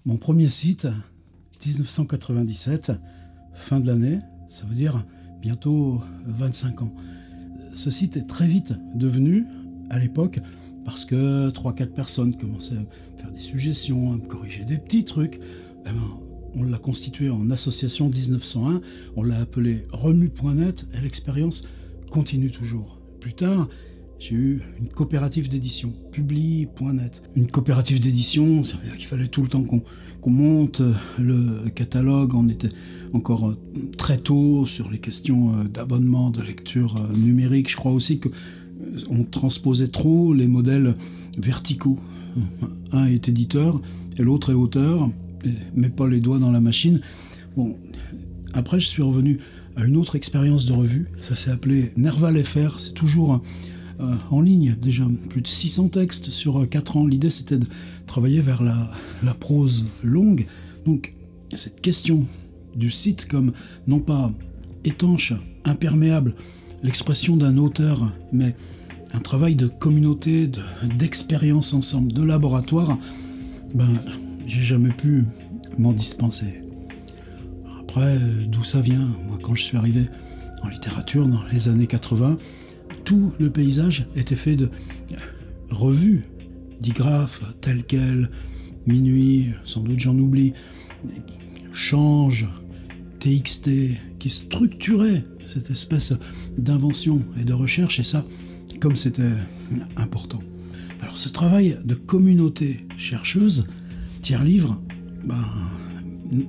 Mon premier site, 1997, fin de l'année, ça veut dire bientôt 25 ans. Ce site est très vite devenu, à l'époque, parce que 3-4 personnes commençaient à me faire des suggestions, à me corriger des petits trucs, on l'a constitué en association 1901, on l'a appelé remue.net et l'expérience continue toujours. Plus tard, j'ai eu une coopérative d'édition, publi.net. Une coopérative d'édition, ça veut dire qu'il fallait tout le temps qu'on monte le catalogue. On était encore très tôt sur les questions d'abonnement, de lecture numérique. Je crois aussi qu'on transposait trop les modèles verticaux. Un est éditeur et l'autre est auteur, met pas les doigts dans la machine. Bon, après, je suis revenu à une autre expérience de revue. Ça s'est appelé Nerval FR. C'est toujours en ligne, déjà plus de 600 textes sur 4 ans. L'idée, c'était de travailler vers la prose longue. Donc, cette question du site comme, non pas étanche, imperméable, l'expression d'un auteur, mais un travail de communauté, d'expérience ensemble, de laboratoire, j'ai jamais pu m'en dispenser. Après, d'où ça vient? Moi, quand je suis arrivé en littérature dans les années 80, tout le paysage était fait de revues, digraphes, telles quelles, Minuit, sans doute j'en oublie, Change, TXT, qui structuraient cette espèce d'invention et de recherche, et ça, comme c'était important. Alors ce travail de communauté chercheuse, tiers-livre,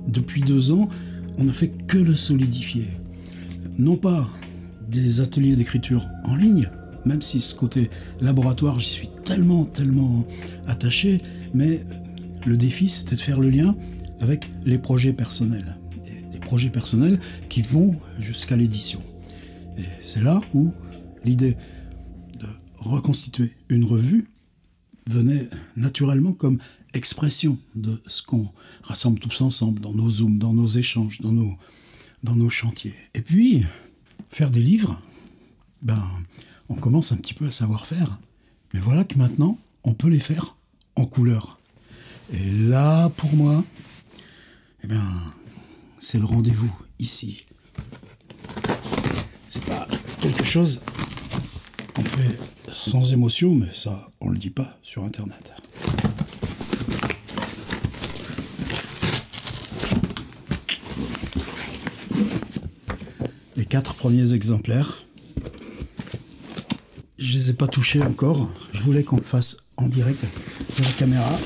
depuis 2 ans, on n'a fait que le solidifier. Non pas des ateliers d'écriture en ligne, même si ce côté laboratoire, j'y suis tellement attaché, mais le défi, c'était de faire le lien avec les projets personnels. Et des projets personnels qui vont jusqu'à l'édition. Et c'est là où l'idée de reconstituer une revue venait naturellement comme expression de ce qu'on rassemble tous ensemble dans nos zooms, dans nos échanges, dans nos chantiers. Et puis, faire des livres, on commence un petit peu à savoir faire. Mais voilà que maintenant, on peut les faire en couleur. Et là, pour moi, c'est le rendez-vous ici. C'est pas quelque chose qu'on fait sans émotion, mais ça, on le dit pas sur Internet. Les 4 premiers exemplaires, je les ai pas touchés encore. Je voulais qu'on le fasse en direct de la caméra.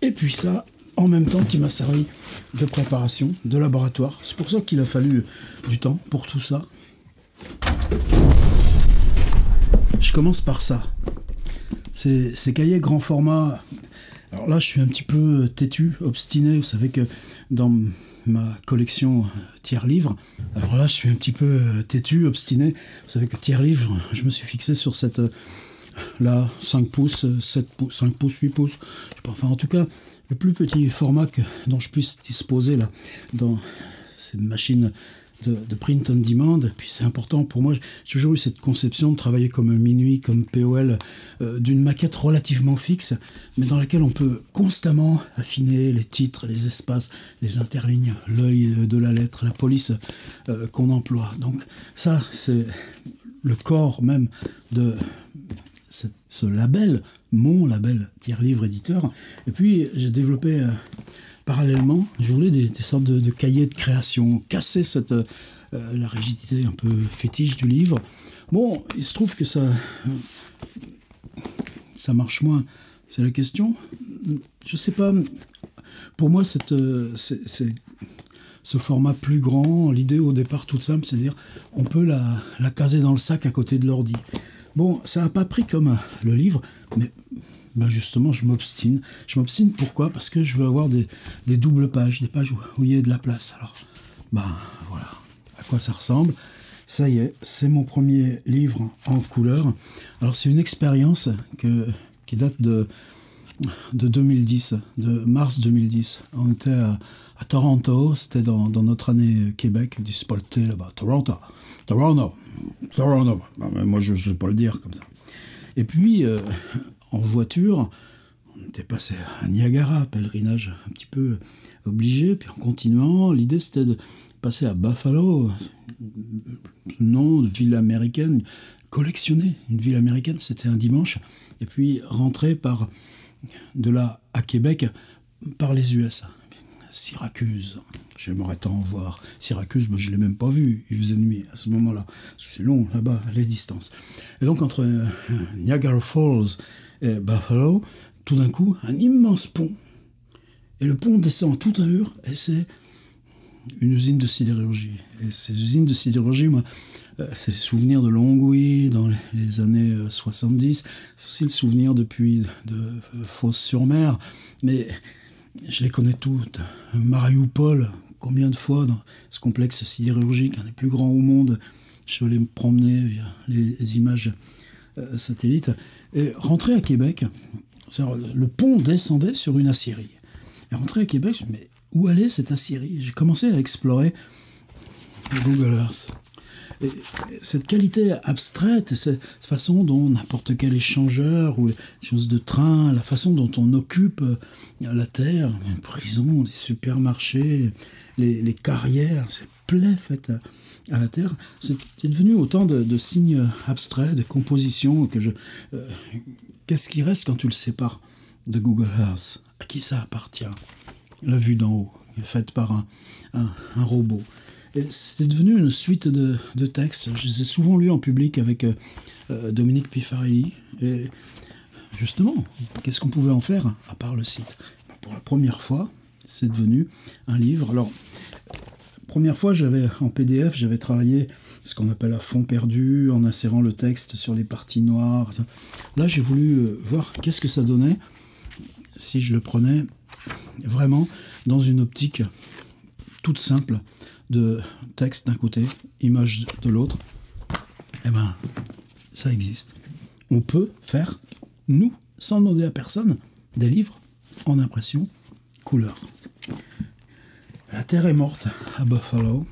Et puis ça, en même temps, qui m'a servi de préparation, de laboratoire. C'est pour ça qu'il a fallu du temps pour tout ça. Je commence par ça. Ces cahiers grand format. Alors là, je suis un petit peu têtu, obstiné. Vous savez que dans ma collection tiers-livre, alors là, je suis un petit peu têtu, obstiné. Vous savez que tiers-livre, je me suis fixé sur cette... là, 5 pouces, 7 pouces, 5 pouces, 8 pouces. Je sais pas, enfin, en tout cas, le plus petit format dont je puisse disposer là, dans ces machines de print on demand. Puis c'est important pour moi, j'ai toujours eu cette conception de travailler comme Minuit, comme POL, d'une maquette relativement fixe, mais dans laquelle on peut constamment affiner les titres, les espaces, les interlignes, l'œil de la lettre, la police qu'on emploie. Donc ça, c'est le corps même de ce label, mon label tiers-livre éditeur. Et puis j'ai développé parallèlement, je voulais des sortes de cahiers de création, casser la rigidité un peu fétiche du livre. Bon, il se trouve que ça marche moins, c'est la question. Je sais pas, pour moi c'est ce format plus grand, l'idée au départ toute simple, c'est-à-dire on peut la caser dans le sac à côté de l'ordi. Bon, ça n'a pas pris comme le livre, mais justement, je m'obstine. Je m'obstine pourquoi? Parce que je veux avoir des doubles pages, des pages où il y a de la place. Alors, voilà à quoi ça ressemble. Ça y est, c'est mon premier livre en couleur. Alors, c'est une expérience qui date de 2010, de mars 2010. On était à Toronto, c'était dans notre année Québec, du spolté là-bas. Toronto. Moi, je ne sais pas le dire comme ça. Et puis, en voiture, On était passé à Niagara, pèlerinage un petit peu obligé, puis en continuant, l'idée c'était de passer à Buffalo, nom de ville américaine, collectionner une ville américaine, c'était un dimanche, et puis rentrer de là à Québec par les US. Syracuse, j'aimerais tant voir. Syracuse, je ne l'ai même pas vu, il faisait nuit à ce moment-là. C'est long là-bas, les distances. Et donc entre Niagara Falls et Buffalo, tout d'un coup, un immense pont. Et le pont descend à toute allure, et c'est une usine de sidérurgie. Et ces usines de sidérurgie, moi, c'est le souvenir de Longwy dans les années 70. C'est aussi le souvenir depuis de Fos-sur-Mer. Mais je les connais toutes. Mariupol, combien de fois dans ce complexe sidérurgique, un des plus grands au monde, je suis allé me promener via les images satellites. Et rentrer à Québec, le pont descendait sur une aciérie. Et rentrer à Québec, je me dis, mais où allait cette aciérie? J'ai commencé à explorer Google Earth. Et cette qualité abstraite, et cette façon dont n'importe quel échangeur ou les choses de train, la façon dont on occupe la Terre, les prisons, les supermarchés, les carrières, ces plaies faites à la Terre, c'est devenu autant de signes abstraits, de compositions que qu'est-ce qui reste quand tu le sépares de Google Earth? À qui ça appartient? La vue d'en haut, faite par un robot. Et c'est devenu une suite de textes. Je les ai souvent lus en public avec Dominique Pifarelli. Et justement, qu'est-ce qu'on pouvait en faire à part le site? Pour la première fois, c'est devenu un livre. Alors, première fois, en PDF, j'avais travaillé ce qu'on appelle à fond perdu, en insérant le texte sur les parties noires. Là, j'ai voulu voir qu'est-ce que ça donnait si je le prenais vraiment dans une optique toute simple de texte d'un côté, image de l'autre. Eh ben, ça existe. On peut faire, nous, sans demander à personne, des livres en impression couleur. La Terre est morte à Buffalo.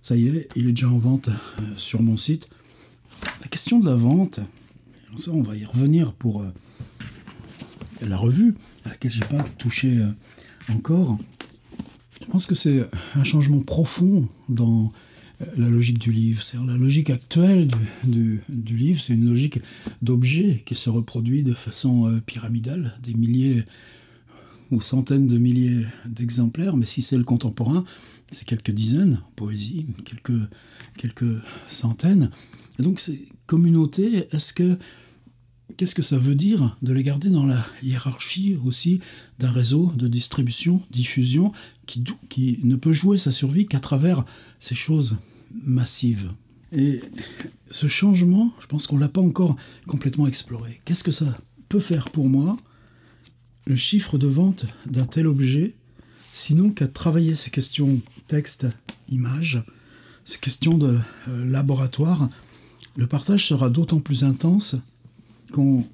Ça y est, il est déjà en vente sur mon site. La question de la vente, ça, on va y revenir pour la revue, à laquelle je n'ai pas touché encore. Je pense que c'est un changement profond dans la logique du livre. C'est-à-dire la logique actuelle du livre, c'est une logique d'objet qui se reproduit de façon pyramidale, des milliers ou centaines de milliers d'exemplaires, mais si c'est le contemporain, c'est quelques dizaines, en poésie, quelques centaines. Et donc ces communautés, qu'est-ce que ça veut dire de les garder dans la hiérarchie aussi d'un réseau de distribution, diffusion, qui ne peut jouer sa survie qu'à travers ces choses massives. Et ce changement, je pense qu'on ne l'a pas encore complètement exploré. Qu'est-ce que ça peut faire pour moi, le chiffre de vente d'un tel objet, sinon qu'à travailler ces questions texte, image, ces questions de laboratoire? Le partage sera d'autant plus intense qu'on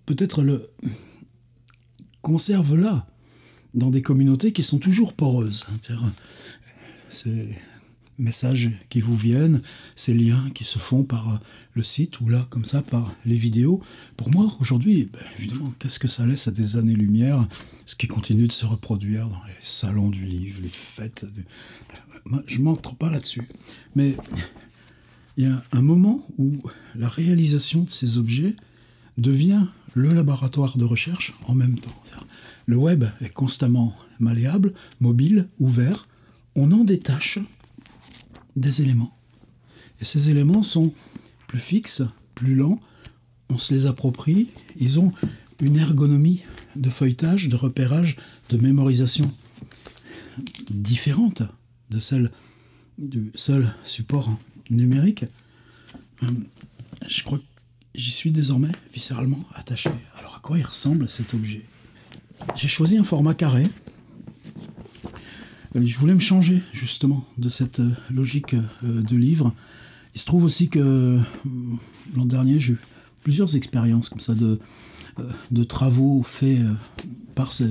peut-être le conserve là, dans des communautés qui sont toujours poreuses. Ces messages qui vous viennent, ces liens qui se font par le site, ou là, comme ça, par les vidéos. Pour moi, aujourd'hui, évidemment, qu'est-ce que ça laisse à des années-lumière, ce qui continue de se reproduire dans les salons du livre, les fêtes. Je ne m'entre pas là-dessus. Mais il y a un moment où la réalisation de ces objets devient le laboratoire de recherche en même temps. Le web est constamment malléable, mobile, ouvert. On en détache des éléments. Et ces éléments sont plus fixes, plus lents. On se les approprie. Ils ont une ergonomie de feuilletage, de repérage, de mémorisation différente de celle du seul support numérique. Je crois que j'y suis désormais viscéralement attaché. Alors à quoi il ressemble cet objet? J'ai choisi un format carré. Je voulais me changer justement de cette logique de livre. Il se trouve aussi que l'an dernier, j'ai eu plusieurs expériences comme ça de travaux faits par ces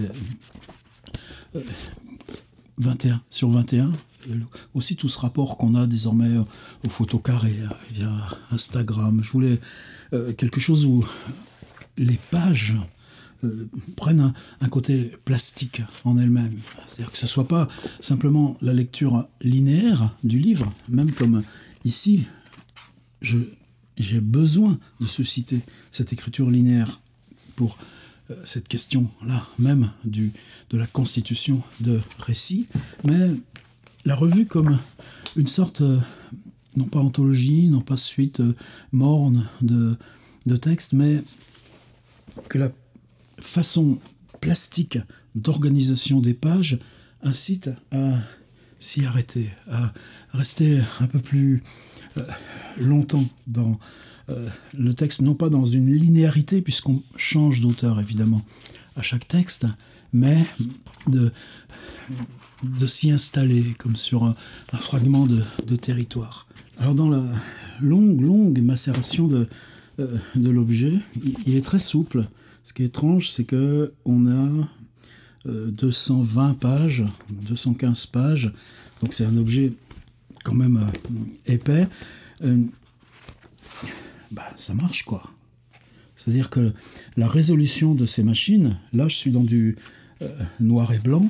21 sur 21. Aussi tout ce rapport qu'on a désormais aux photos carrées via Instagram. Je voulais quelque chose où les pages prennent un côté plastique en elles-mêmes. C'est-à-dire que ce ne soit pas simplement la lecture linéaire du livre, même comme ici, j'ai besoin de susciter cette écriture linéaire pour cette question-là même de la constitution de récit, mais la revue comme une sorte, non pas anthologie, non pas suite morne de textes, mais que la façon plastique d'organisation des pages incite à s'y arrêter, à rester un peu plus longtemps dans le texte, non pas dans une linéarité, puisqu'on change d'auteur évidemment à chaque texte, mais de s'y installer comme sur un fragment de territoire. Alors dans la longue macération de l'objet, il est très souple. Ce qui est étrange, c'est qu'on a 220 pages, 215 pages, donc c'est un objet quand même épais. Ça marche, quoi. C'est-à-dire que la résolution de ces machines, là je suis dans du noir et blanc,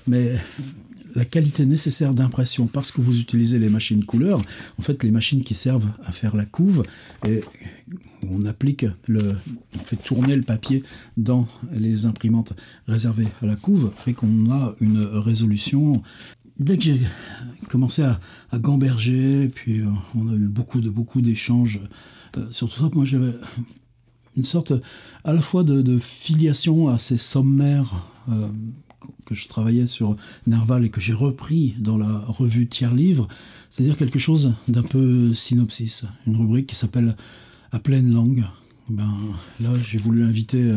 mais la qualité nécessaire d'impression, parce que vous utilisez les machines couleur, en fait les machines qui servent à faire la couve, et on fait tourner le papier dans les imprimantes réservées à la couve, fait qu'on a une résolution. Dès que j'ai commencé à gamberger, puis on a eu beaucoup d'échanges sur tout ça, moi j'avais une sorte à la fois de filiation à ces sommaires que je travaillais sur Nerval et que j'ai repris dans la revue Tiers-Livre, c'est-à-dire quelque chose d'un peu synopsis, une rubrique qui s'appelle « À pleine langue ». Là, j'ai voulu inviter,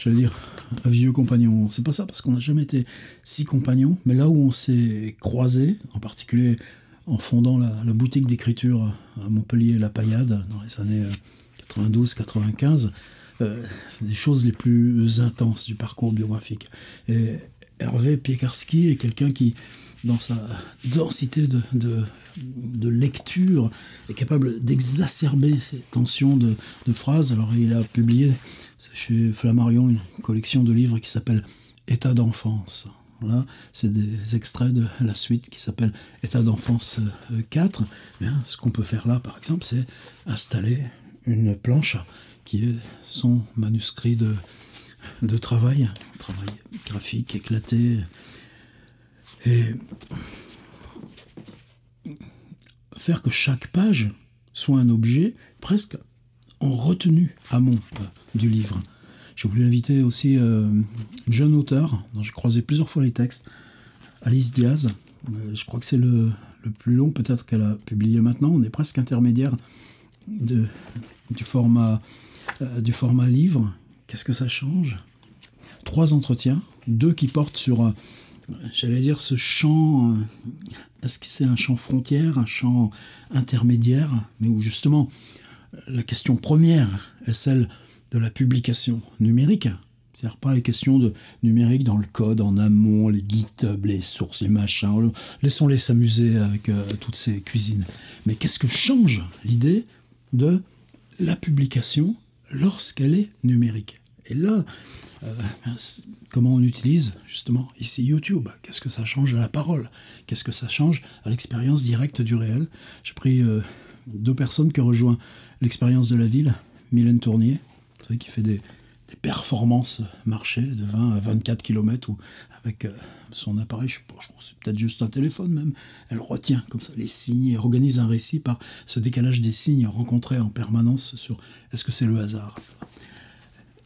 un vieux compagnon. C'est pas ça, parce qu'on n'a jamais été si compagnons, mais là où on s'est croisés, en particulier en fondant la boutique d'écriture à Montpellier, La Paillade, dans les années 92-95, c'est des choses les plus intenses du parcours biographique. Et Hervé Piekarski est quelqu'un qui, dans sa densité de lecture, est capable d'exacerber ces tensions de phrases. Alors il a publié chez Flammarion une collection de livres qui s'appelle « État d'enfance ». Là, c'est des extraits de la suite qui s'appelle « État d'enfance 4 ». Ce qu'on peut faire là, par exemple, c'est installer une planche qui est son manuscrit de travail graphique éclaté, et faire que chaque page soit un objet presque en retenue amont du livre. J'ai voulu inviter aussi une jeune auteure dont j'ai croisé plusieurs fois les textes, Alice Diaz. Je crois que c'est le plus long peut-être qu'elle a publié maintenant. On est presque intermédiaire du format livre. Qu'est-ce que ça change ? 3 entretiens, 2 qui portent sur, ce champ. Est-ce que c'est un champ frontière, un champ intermédiaire, mais où justement la question première est celle de la publication numérique. C'est-à-dire pas les questions de numérique dans le code, en amont, les GitHub, les sources, les machins. Laissons-les s'amuser avec toutes ces cuisines. Mais qu'est-ce que change l'idée de la publication lorsqu'elle est numérique ? Et là, comment on utilise justement ici YouTube ? Qu'est-ce que ça change à la parole ? Qu'est-ce que ça change à l'expérience directe du réel ? J'ai pris 2 personnes qui ont rejoint l'expérience de la ville, Mylène Tournier, vous savez, qui fait des performances marché de 20 à 24 km, où avec son appareil, je pense c'est peut-être juste un téléphone même, elle retient comme ça les signes et organise un récit par ce décalage des signes rencontrés en permanence sur est-ce que c'est le hasard ?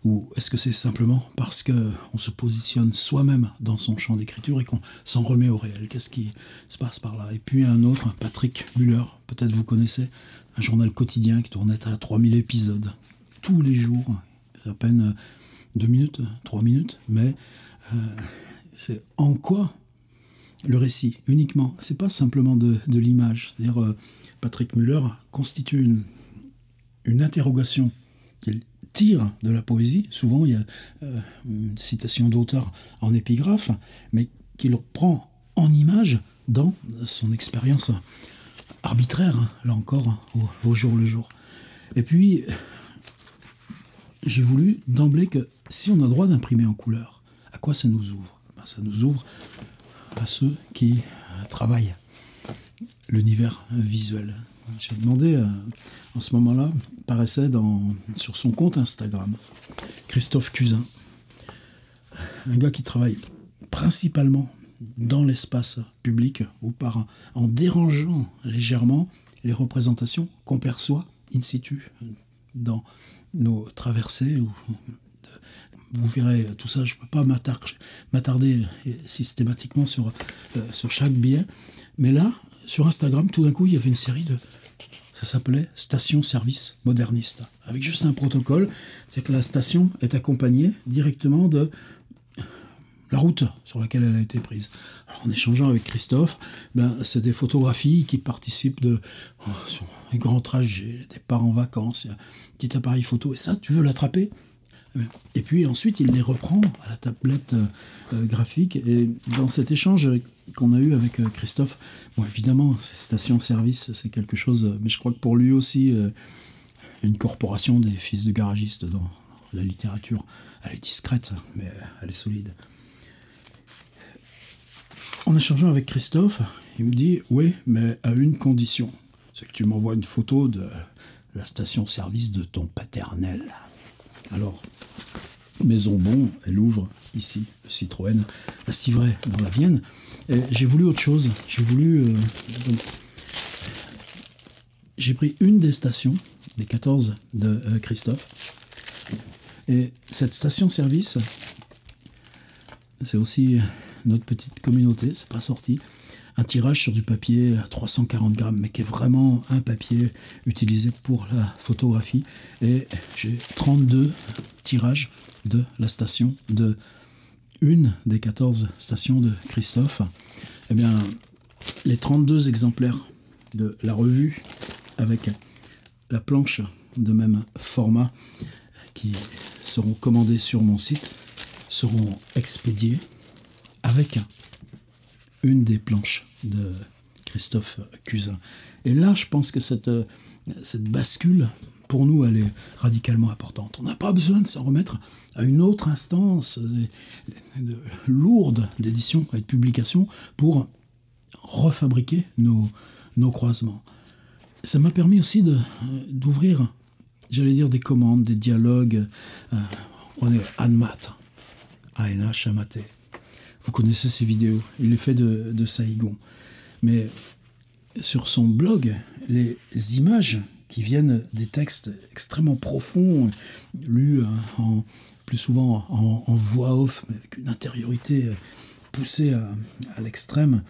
Ou est-ce que c'est simplement parce qu'on se positionne soi-même dans son champ d'écriture et qu'on s'en remet au réel ? Qu'est-ce qui se passe par là ? Et puis un autre, Patrick Muller, peut-être vous connaissez, un journal quotidien qui tournait à 3000 épisodes, tous les jours. C'est à peine 2 minutes, 3 minutes, mais c'est en quoi le récit, uniquement. C'est pas simplement de l'image. C'est-à-dire, Patrick Muller constitue une interrogation qu'il tire de la poésie. Souvent, il y a une citation d'auteur en épigraphe, mais qu'il reprend en image dans son expérience arbitraire, là encore, au jour le jour. Et puis, j'ai voulu d'emblée que si on a le droit d'imprimer en couleur, à quoi ça nous ouvre? Ben, ça nous ouvre à ceux qui travaillent l'univers visuel. J'ai demandé, en ce moment-là, paraissait sur son compte Instagram, Christophe Cusin, un gars qui travaille principalement dans l'espace public ou en dérangeant légèrement les représentations qu'on perçoit in situ dans nos traversées. Vous verrez tout ça, je ne peux pas m'attarder systématiquement sur chaque billet. Mais là, sur Instagram, tout d'un coup, il y avait une série ça s'appelait station-service moderniste, avec juste un protocole, c'est que la station est accompagnée directement de la route sur laquelle elle a été prise. Alors, en échangeant avec Christophe, c'est des photographies qui participent sur les grands trajets, des départs en vacances, il y a un petit appareil photo, et ça, tu veux l'attraper? Et puis ensuite, il les reprend à la tablette graphique. Et dans cet échange qu'on a eu avec Christophe, bon, évidemment, station-service, c'est quelque chose, mais je crois que pour lui aussi, une corporation des fils de garagistes dans la littérature, elle est discrète, mais elle est solide. En échangeant avec Christophe, il me dit « Oui, mais à une condition, c'est que tu m'envoies une photo de la station-service de ton paternel. » Alors, Maison Bon, elle ouvre ici, le Citroën, la Civray dans la Vienne. Et j'ai voulu autre chose. J'ai pris une des stations, des 14 de Christophe. Et cette station-service, c'est aussi notre petite communauté, c'est pas sorti. Un tirage sur du papier à 340 grammes, mais qui est vraiment un papier utilisé pour la photographie. Et j'ai 32 tirages de la station, de une des 14 stations de Christophe. Eh bien, les 32 exemplaires de la revue, avec la planche de même format, qui seront commandés sur mon site, seront expédiés avec une des planches de Christophe Cusin. Et là, je pense que cette bascule, pour nous, elle est radicalement importante. On n'a pas besoin de s'en remettre à une autre instance lourde d'édition et de publication pour refabriquer nos croisements. Ça m'a permis aussi d'ouvrir, j'allais dire, des commandes, des dialogues. On est Anmat, A-N-H, Amaté. Vous connaissez ces vidéos, il les fait de Saïgon. Mais sur son blog, les images qui viennent des textes extrêmement profonds, lus plus souvent en voix off, mais avec une intériorité poussée à l'extrême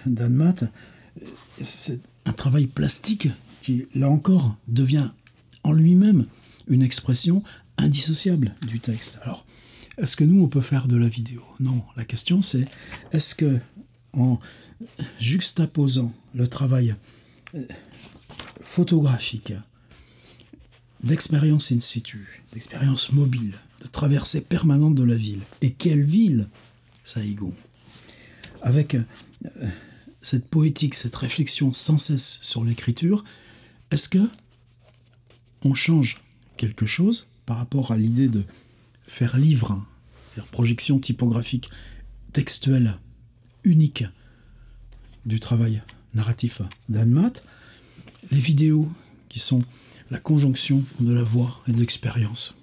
d'Anmat, c'est un travail plastique qui, là encore, devient en lui-même une expression indissociable du texte. Alors, est-ce que nous, on peut faire de la vidéo? Non. La question, c'est est-ce que, en juxtaposant le travail photographique, d'expérience in situ, d'expérience mobile, de traversée permanente de la ville, et quelle ville, Saïgon, avec cette poétique, cette réflexion sans cesse sur l'écriture, est-ce que on change quelque chose par rapport à l'idée de faire livre, c'est-à-dire projection typographique, textuelle, unique du travail narratif d'Anmat, les vidéos qui sont la conjonction de la voix et de l'expérience.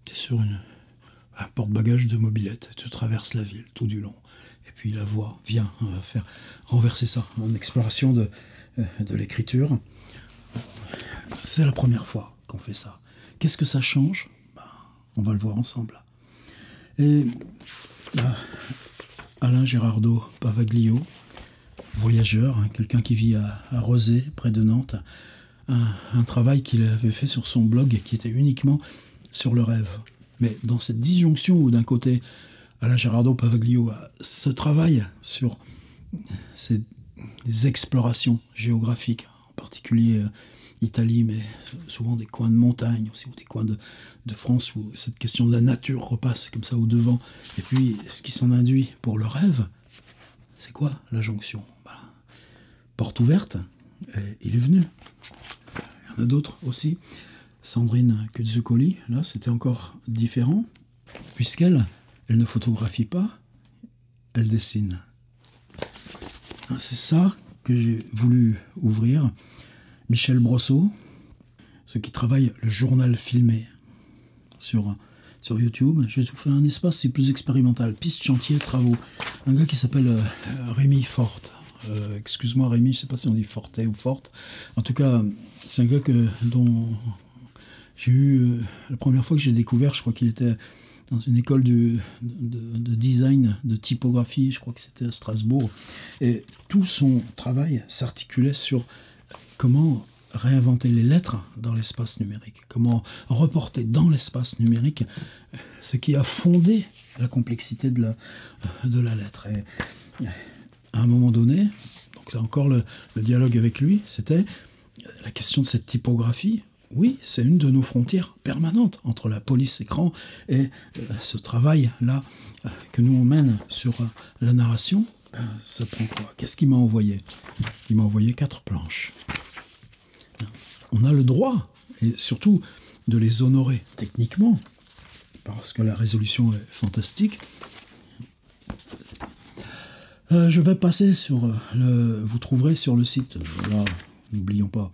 Tu es sur un porte-bagages de mobilette, tu traverses la ville tout du long, et puis la voix vient faire renverser ça en exploration de l'écriture. C'est la première fois qu'on fait ça. Qu'est-ce que ça change? On va le voir ensemble. Et là, Alain Gérardo Pavaglio, voyageur, quelqu'un qui vit à Rezé, près de Nantes, un travail qu'il avait fait sur son blog qui était uniquement sur le rêve. Mais dans cette disjonction où d'un côté, Alain Gérardo Pavaglio se travaille sur ces explorations géographiques, en particulier Italie, mais souvent des coins de montagne aussi, ou des coins de France où cette question de la nature repasse comme ça au devant. Et puis, ce qui s'en induit pour le rêve, c'est quoi la jonction? Porte ouverte, et il est venu. Il y en a d'autres aussi. Sandrine Cuzzucoli, là, c'était encore différent, puisqu'elle ne photographie pas, elle dessine. C'est ça que j'ai voulu ouvrir. Michel Brosseau, ceux qui travaillent le journal filmé sur YouTube, j'ai tout fait un espace, c'est plus expérimental, piste, chantier, travaux. Un gars qui s'appelle Rémi Forte. Excuse-moi Rémi, je ne sais pas si on dit Forte ou Forte. En tout cas, c'est un gars dont j'ai eu, la première fois que j'ai découvert, je crois qu'il était dans une école de design, de typographie, je crois que c'était à Strasbourg. Et tout son travail s'articulait sur comment réinventer les lettres dans l'espace numérique, comment reporter dans l'espace numérique ce qui a fondé la complexité de la lettre. Et à un moment donné, donc là encore le dialogue avec lui, c'était la question de cette typographie. Oui, c'est une de nos frontières permanentes entre la police écran et ce travail-là que nous on mène sur la narration. Ça prend quoi? Qu'est-ce qu'il m'a envoyé? Il m'a envoyé 4 planches. On a le droit, et surtout de les honorer techniquement, parce que la résolution est fantastique. Je vais passer sur vous trouverez sur le site, là, n'oublions pas,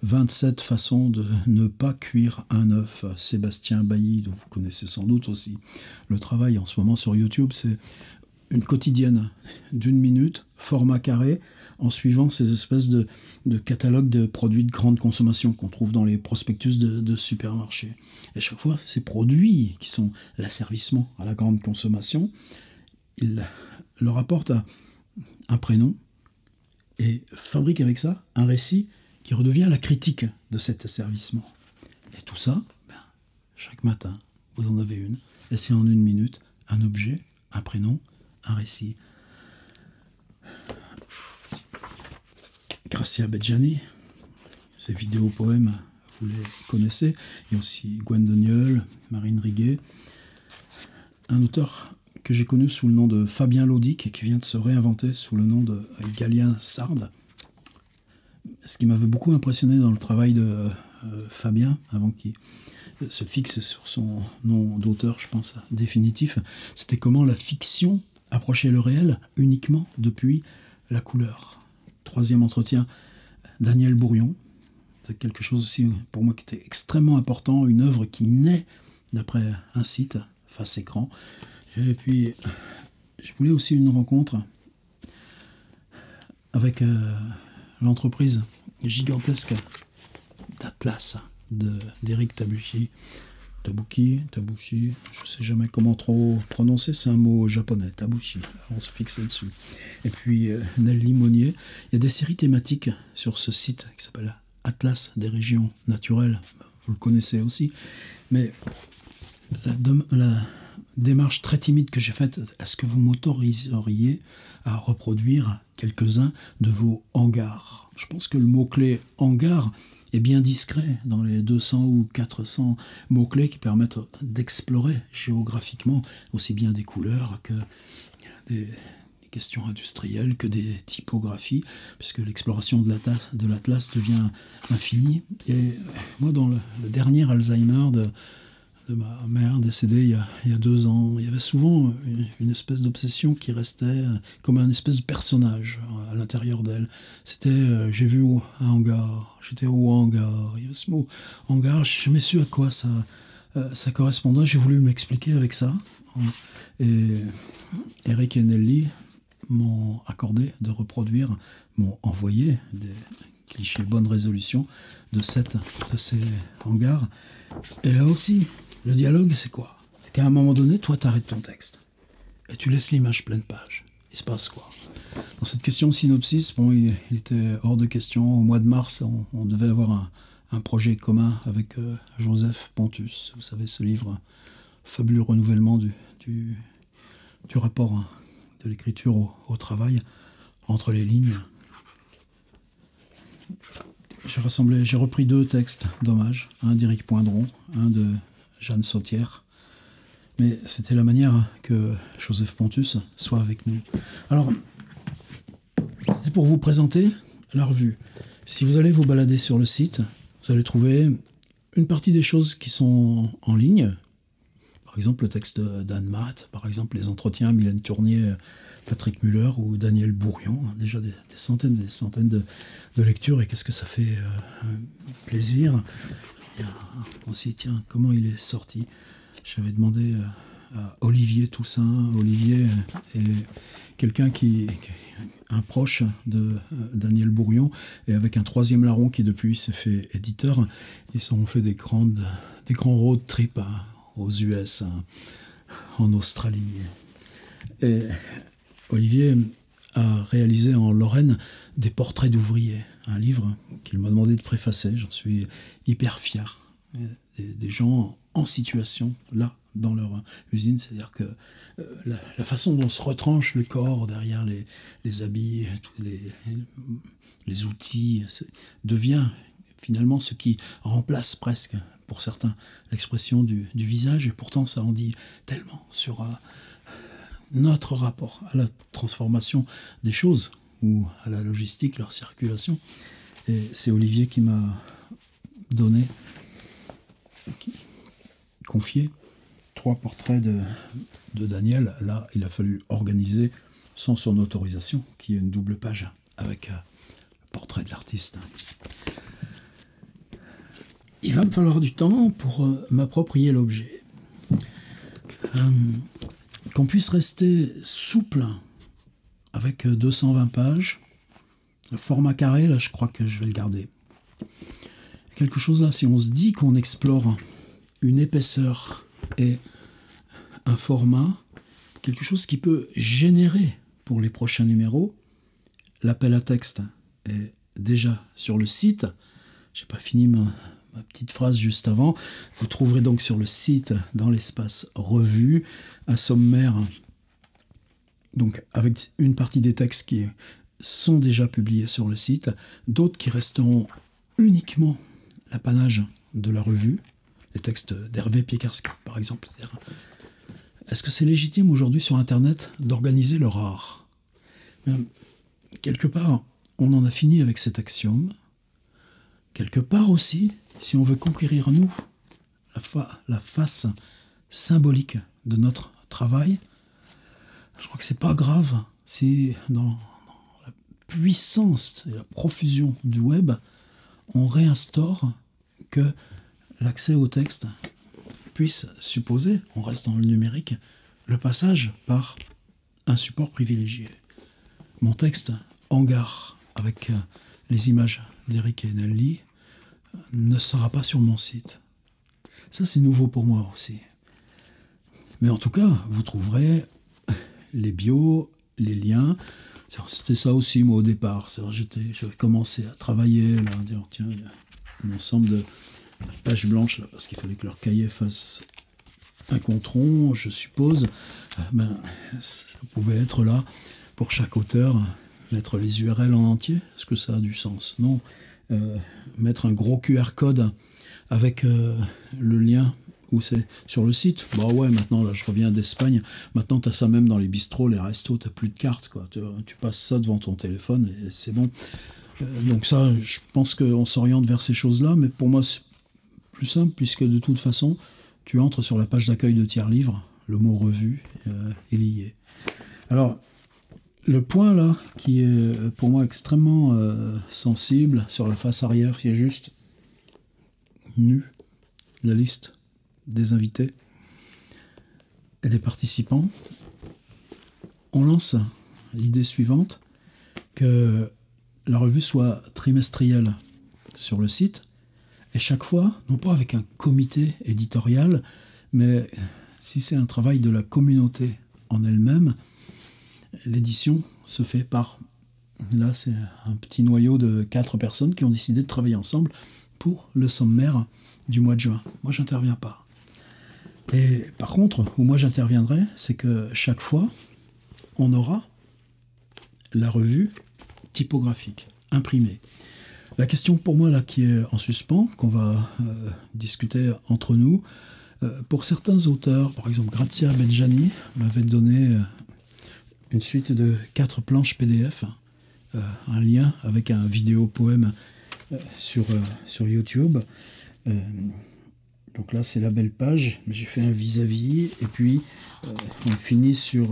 27 façons de ne pas cuire un œuf. Sébastien Bailly, dont vous connaissez sans doute aussi le travail en ce moment sur YouTube, c'est une quotidienne d'1 minute, format carré, en suivant ces espèces de catalogues de produits de grande consommation qu'on trouve dans les prospectus de supermarchés. Et chaque fois, ces produits qui sont l'asservissement à la grande consommation, il leur apporte un prénom et fabrique avec ça un récit qui redevient la critique de cet asservissement. Et tout ça, chaque matin, vous en avez une, et c'est en 1 minute, un objet, un prénom, un récit. Gracia Bedjani, ses vidéos-poèmes, vous les connaissez. Il y a aussi Gwendoniol, Marine Riguet. Un auteur que j'ai connu sous le nom de Fabien Laudic et qui vient de se réinventer sous le nom de Galien Sard. Ce qui m'avait beaucoup impressionné dans le travail de Fabien, avant qu'il se fixe sur son nom d'auteur, je pense, définitif, c'était comment la fiction approchait le réel uniquement depuis la couleur. 3e entretien, Daniel Bourrion. C'est quelque chose aussi pour moi qui était extrêmement important, une œuvre qui naît d'après un site, face écran. Et puis, je voulais aussi une rencontre avec l'entreprise gigantesque d'Atlas d'Éric Tabouchi, je ne sais jamais comment trop prononcer, c'est un mot japonais, Tabouchi, on se fixe dessus. Et puis Nelly Monnier, il y a des séries thématiques sur ce site qui s'appelle Atlas des régions naturelles, vous le connaissez aussi, mais la démarche très timide que j'ai faite, est-ce que vous m'autoriseriez à reproduire quelques-uns de vos hangars? Je pense que le mot-clé hangar est bien discret dans les 200 ou 400 mots-clés qui permettent d'explorer géographiquement aussi bien des couleurs que des questions industrielles, que des typographies, puisque l'exploration de l'Atlas devient infinie. Et moi, dans le dernier Alzheimer de ma mère décédée il y a 2 ans, il y avait souvent une espèce d'obsession qui restait comme un espèce de personnage à l'intérieur d'elle. C'était j'ai vu un hangar, j'étais au hangar, il y avait ce mot hangar, je n'ai jamais su à quoi ça correspondait, j'ai voulu m'expliquer avec ça. Et Eric et Nelly m'ont accordé de reproduire, m'ont envoyé des clichés bonne résolution de 7 de ces hangars. Et là aussi, le dialogue, c'est quoi? C'est qu'à un moment donné, toi, t'arrêtes ton texte. Et tu laisses l'image pleine page. Il se passe quoi? Dans cette question synopsis, bon, il était hors de question. Au mois de mars, on devait avoir un projet commun avec Joseph Pontus. Vous savez, ce livre, fabuleux renouvellement du rapport de l'écriture au travail, entre les lignes. J'ai repris 2 textes d'hommage, un d'Éric Poindron, un de Jeanne Sautière, mais c'était la manière que Joseph Pontus soit avec nous. Alors, c'était pour vous présenter la revue. Si vous allez vous balader sur le site, vous allez trouver une partie des choses qui sont en ligne, par exemple le texte d'Anne Matt, par exemple les entretiens Mylène Tournier, Patrick Muller ou Daniel Bourrion, hein, déjà des centaines et des centaines de lectures, et qu'est-ce que ça fait plaisir. Il y a aussi, tiens, comment il est sorti. J'avais demandé à Olivier Toussaint. Olivier est quelqu'un qui est un proche de Daniel Bourrion, et avec un troisième larron qui depuis s'est fait éditeur. Ils ont fait des grands road trips aux US, en Australie. Et Olivier a réalisé en Lorraine des portraits d'ouvriers, un livre qu'il m'a demandé de préfacer. J'en suis hyper fier. Des gens en situation, là, dans leur usine. C'est-à-dire que la façon dont se retranche le corps derrière les habits, tous les outils, devient finalement ce qui remplace presque, pour certains, l'expression du visage. Et pourtant, ça en dit tellement sur notre rapport à la transformation des choses ou à la logistique, leur circulation. Et c'est Olivier qui m'a confié 3 portraits de Daniel. Là, il a fallu organiser, sans son autorisation, qui est une double page avec le portrait de l'artiste. Il va me falloir du temps pour m'approprier l'objet. Qu'on puisse rester souple avec 220 pages. Le format carré, là, je crois que je vais le garder. Quelque chose là, si on se dit qu'on explore une épaisseur et un format, quelque chose qui peut générer pour les prochains numéros. L'appel à texte est déjà sur le site. J'ai pas fini ma petite phrase juste avant. Vous trouverez donc sur le site, dans l'espace revue, un sommaire, donc avec une partie des textes qui sont déjà publiés sur le site, d'autres qui resteront uniquement l'apanage de la revue, les textes d'Hervé Piekarski, par exemple. Est-ce que c'est légitime aujourd'hui sur Internet d'organiser le rare ? Quelque part, on en a fini avec cet axiome. Quelque part aussi, si on veut conquérir, nous, la face symbolique de notre travail, je crois que c'est pas grave si dans la puissance et la profusion du web, on réinstaure que l'accès au texte puisse supposer, on reste dans le numérique, le passage par un support privilégié. Mon texte, Hangar, avec les images d'Eric et Nelly, ne sera pas sur mon site. Ça, c'est nouveau pour moi aussi. Mais en tout cas, vous trouverez les bios, les liens. C'était ça aussi, moi, au départ. J'avais commencé à travailler, là, à dire, tiens, il y a un ensemble de pages blanches, là, parce qu'il fallait que leur cahier fasse un compte rond, je suppose. Ça pouvait être là, pour chaque auteur, mettre les URL en entier. Est-ce que ça a du sens ? Non. Mettre un gros QR code avec le lien où c'est sur le site. Bah ouais, maintenant, là, je reviens d'Espagne. Maintenant, tu as ça même dans les bistrots, les restos, tu n'as plus de carte, quoi. Tu passes ça devant ton téléphone et c'est bon. Donc ça, je pense qu'on s'oriente vers ces choses-là, mais pour moi, c'est plus simple, puisque de toute façon, tu entres sur la page d'accueil de Tiers Livre, le mot revue est lié. Alors, le point là, qui est pour moi extrêmement sensible, sur la face arrière, qui est juste nu, la liste des invités et des participants, on lance l'idée suivante, que la revue soit trimestrielle sur le site, et chaque fois, non pas avec un comité éditorial, mais si c'est un travail de la communauté en elle-même, l'édition se fait par... Là, c'est un petit noyau de 4 personnes qui ont décidé de travailler ensemble pour le sommaire du mois de juin. Moi, j'interviens pas. Et par contre, où moi j'interviendrai, c'est que chaque fois, on aura la revue typographique, imprimée. La question pour moi là qui est en suspens, qu'on va discuter entre nous, pour certains auteurs, par exemple Grazia Benjani m'avait donné une suite de 4 planches PDF, un lien avec un vidéo poème sur YouTube. Donc là, c'est la belle page. J'ai fait un vis-à-vis. Et puis, on finit sur...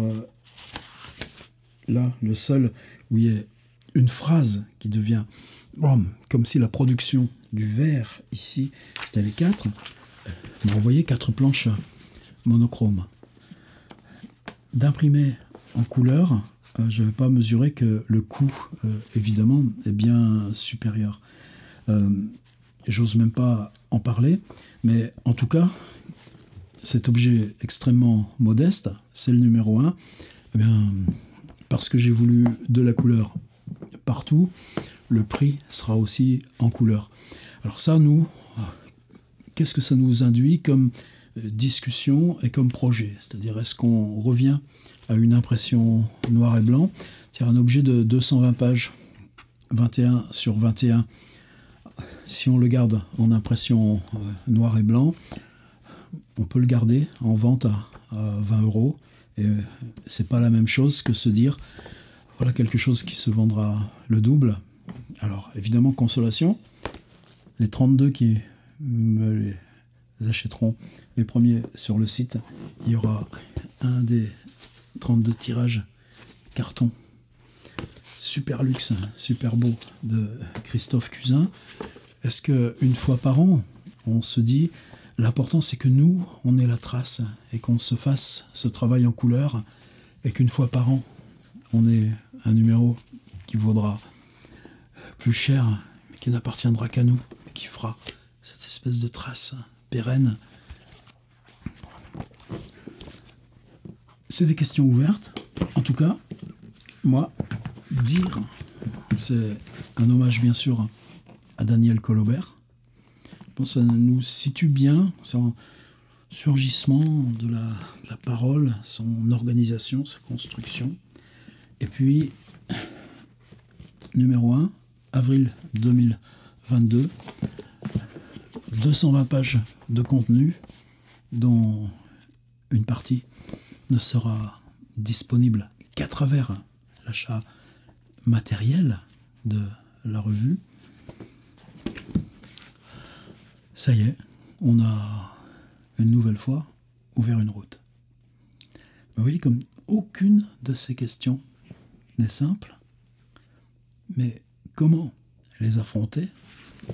là, le sol, où il y a une phrase qui devient... comme si la production du verre, ici, c'était les 4. m'a envoyé 4 planches monochromes. D'imprimer en couleur, je n'avais pas mesuré que le coût, évidemment, est bien supérieur. J'ose même pas en parler, mais en tout cas, cet objet extrêmement modeste, c'est le numéro 1, eh bien, parce que j'ai voulu de la couleur partout, le prix sera aussi en couleur. Alors ça, nous, qu'est-ce que ça nous induit comme discussion et comme projet? C'est-à-dire, est-ce qu'on revient à une impression noir et blanc? C'est un objet de 220 pages, 21 sur 21. Si on le garde en impression noir et blanc, on peut le garder en vente à 20 €. Et c'est pas la même chose que se dire, voilà quelque chose qui se vendra le double. Alors, évidemment, consolation, les 32 qui me les achèteront, les premiers sur le site, il y aura un des 32 tirages carton, super luxe, super beau, de Christophe Cusin. Est-ce qu'une fois par an, on se dit, l'important c'est que nous, on ait la trace et qu'on se fasse ce travail en couleur et qu'une fois par an, on ait un numéro qui vaudra plus cher, mais qui n'appartiendra qu'à nous, et qui fera cette espèce de trace pérenne. C'est des questions ouvertes. En tout cas, moi, dire, c'est un hommage bien sûr à Daniel Colobert. Je pense que ça nous situe bien, son surgissement de la parole, son organisation, sa construction. Et puis, numéro 1, avril 2022, 220 pages de contenu, dont une partie ne sera disponible qu'à travers l'achat matériel de la revue. Ça y est, on a une nouvelle fois ouvert une route. Vous voyez, comme aucune de ces questions n'est simple, mais comment les affronter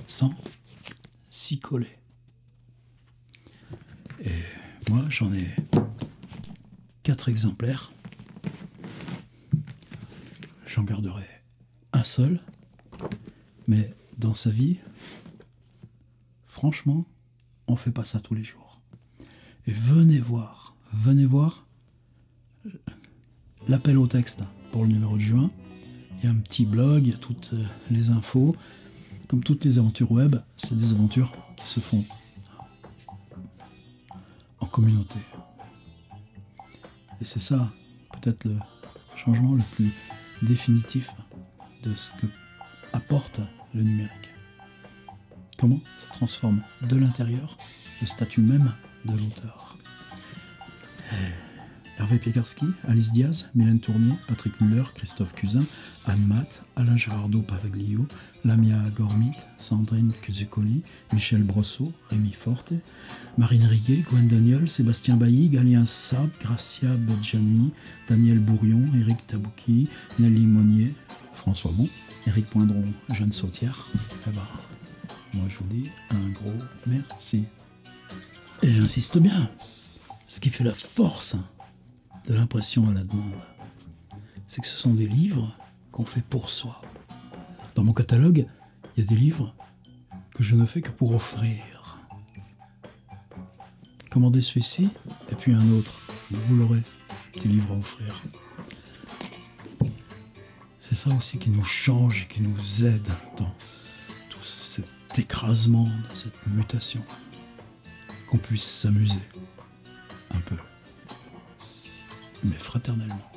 sans s'y coller? Et moi, j'en ai 4 exemplaires. J'en garderai un seul, mais dans sa vie, franchement, on ne fait pas ça tous les jours. Et venez voir l'appel au texte pour le numéro de juin. Il y a un petit blog, il y a toutes les infos. Comme toutes les aventures web, c'est des aventures qui se font en communauté. Et c'est ça, peut-être le changement le plus définitif de ce que apporte le numérique. Comment ça transforme de l'intérieur le statut même de l'auteur. Hervé Piekarski, Alice Diaz, Mylène Tournier, Patrick Muller, Christophe Cusin, Anne Matt, Alain Gerardo Pavaglio, Lamia Gormit, Sandrine Cusicoli, Michel Brosseau, Rémi Forte, Marine Riguet, Gwen Daniel, Sébastien Bailly, Galien Sab, Gracia Bedjani, Daniel Bourion, Éric Tabouki, Nelly Monnier, François Bon, Éric Poindron, Jeanne Sautière. Eh ben, moi je vous dis un gros merci. Et j'insiste bien, ce qui fait la force de l'impression à la demande, c'est que ce sont des livres qu'on fait pour soi. Dans mon catalogue, il y a des livres que je ne fais que pour offrir. Commandez celui-ci, et puis un autre. Vous l'aurez, petit livre à offrir. C'est ça aussi qui nous change, qui nous aide dans tout cet écrasement, dans cette mutation. Qu'on puisse s'amuser un peu, mais fraternellement.